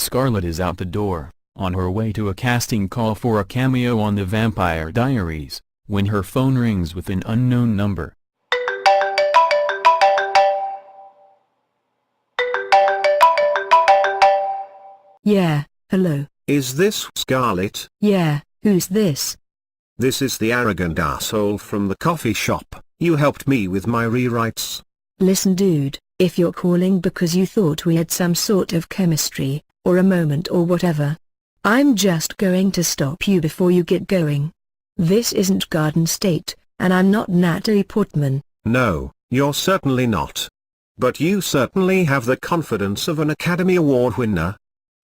Scarlett is out the door, on her way to a casting call for a cameo on The Vampire Diaries, when her phone rings with an unknown number. Yeah, hello. Is this Scarlett? Yeah, who's this? This is the arrogant asshole from the coffee shop. You helped me with my rewrites. Listen dude, if you're calling because you thought we had some sort of chemistry, or a moment or whatever, I'm just going to stop you before you get going. This isn't Garden State, and I'm not Natalie Portman. No, you're certainly not. But you certainly have the confidence of an Academy Award winner.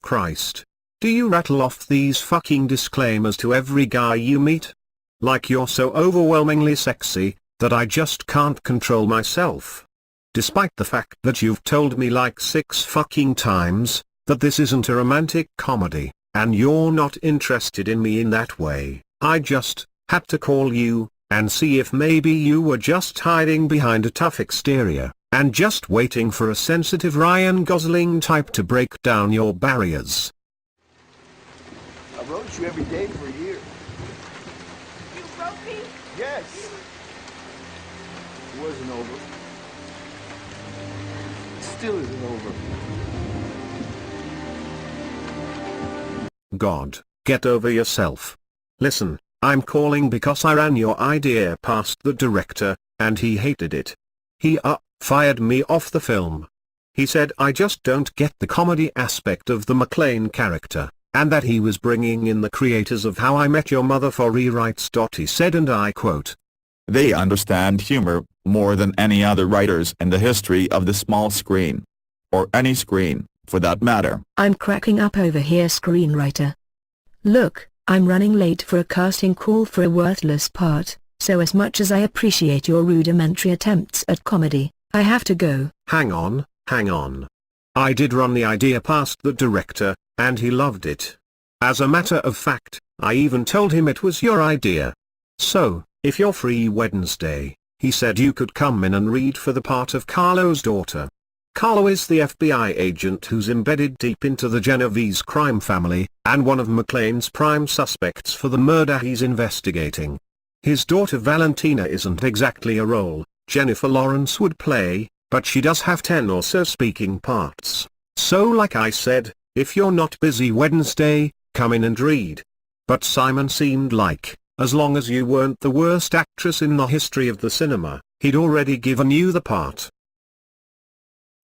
Christ. Do you rattle off these fucking disclaimers to every guy you meet? Like you're so overwhelmingly sexy, that I just can't control myself. Despite the fact that you've told me like 6 fucking times, that this isn't a romantic comedy, and you're not interested in me in that way, I just had to call you, and see if maybe you were just hiding behind a tough exterior, and just waiting for a sensitive Ryan Gosling type to break down your barriers. I wrote you every day for a year. You wrote me? Yes. It wasn't over. It still isn't over. God, get over yourself. Listen, I'm calling because I ran your idea past the director, and he hated it. He fired me off the film. He said I just don't get the comedy aspect of the McClane character, and that he was bringing in the creators of How I Met Your Mother for rewrites. He said, and I quote, "They understand humor more than any other writers in the history of the small screen. Or any screen, for that matter." I'm cracking up over here, screenwriter. Look, I'm running late for a casting call for a worthless part, so as much as I appreciate your rudimentary attempts at comedy, I have to go. Hang on. I did run the idea past the director, and he loved it. As a matter of fact, I even told him it was your idea. So, if you're free Wednesday, he said you could come in and read for the part of Carlo's daughter. Carlo is the FBI agent who's embedded deep into the Genovese crime family, and one of McClane's prime suspects for the murder he's investigating. His daughter Valentina isn't exactly a role Jennifer Lawrence would play, but she does have 10 or so speaking parts. So like I said, if you're not busy Wednesday, come in and read. But Simon seemed like, as long as you weren't the worst actress in the history of the cinema, he'd already given you the part.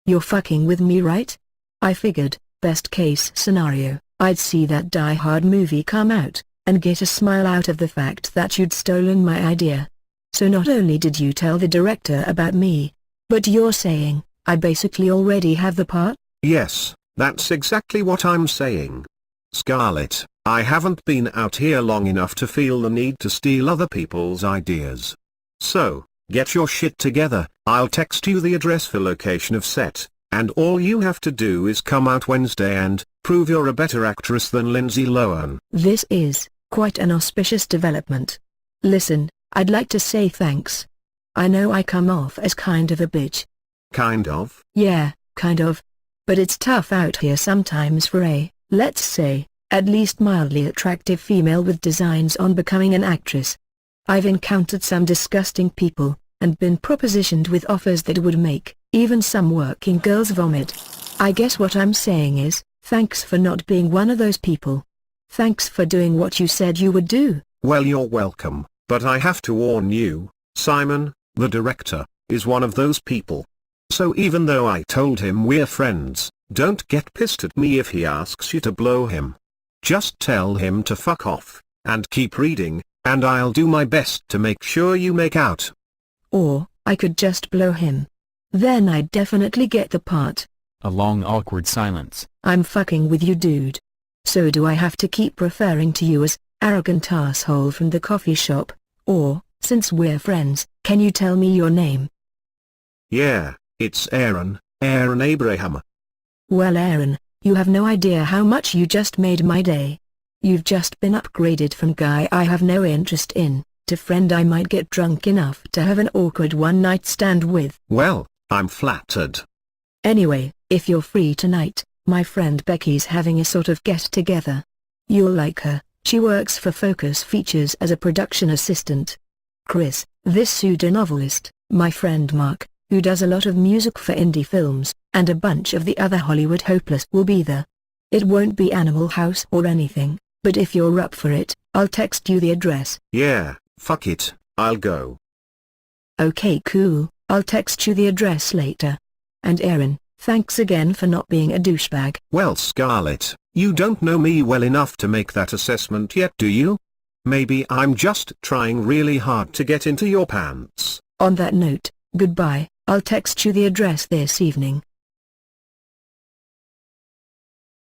You're fucking with me, right? I figured, best case scenario, I'd see that Die Hard movie come out, and get a smile out of the fact that you'd stolen my idea. So not only did you tell the director about me, but you're saying, I basically already have the part? Yes, that's exactly what I'm saying. Scarlett, I haven't been out here long enough to feel the need to steal other people's ideas. So, get your shit together, I'll text you the address for location of set, and all you have to do is come out Wednesday and prove you're a better actress than Lindsay Lohan. This is quite an auspicious development. Listen, I'd like to say thanks. I know I come off as kind of a bitch. Kind of? Yeah, kind of. But it's tough out here sometimes for a, let's say, at least mildly attractive female with designs on becoming an actress. I've encountered some disgusting people, and been propositioned with offers that would make even some working girls vomit. I guess what I'm saying is, thanks for not being one of those people. Thanks for doing what you said you would do. Well, you're welcome, but I have to warn you, Simon, the director, is one of those people. So even though I told him we're friends, don't get pissed at me if he asks you to blow him. Just tell him to fuck off, and keep reading, and I'll do my best to make sure you make out. Or, I could just blow him. Then I'd definitely get the part. A long awkward silence. I'm fucking with you, dude. So do I have to keep referring to you as arrogant asshole from the coffee shop? Or, since we're friends, can you tell me your name? Yeah, it's Aaron Abraham. Well, Aaron, you have no idea how much you just made my day. You've just been upgraded from guy I have no interest in, to friend I might get drunk enough to have an awkward one-night stand with. Well, I'm flattered. Anyway, if you're free tonight, My friend Becky's having a sort of get-together. You'll like her, she works for Focus Features as a production assistant. Chris, this pseudo-novelist, my friend Mark, who does a lot of music for indie films, and a bunch of the other Hollywood hopeless will be there. It won't be Animal House or anything, but if you're up for it, I'll text you the address. Yeah, fuck it, I'll go. Okay, cool, I'll text you the address later. And Aaron, thanks again for not being a douchebag. Well, Scarlett, you don't know me well enough to make that assessment yet, do you? Maybe I'm just trying really hard to get into your pants. On that note, goodbye, I'll text you the address this evening.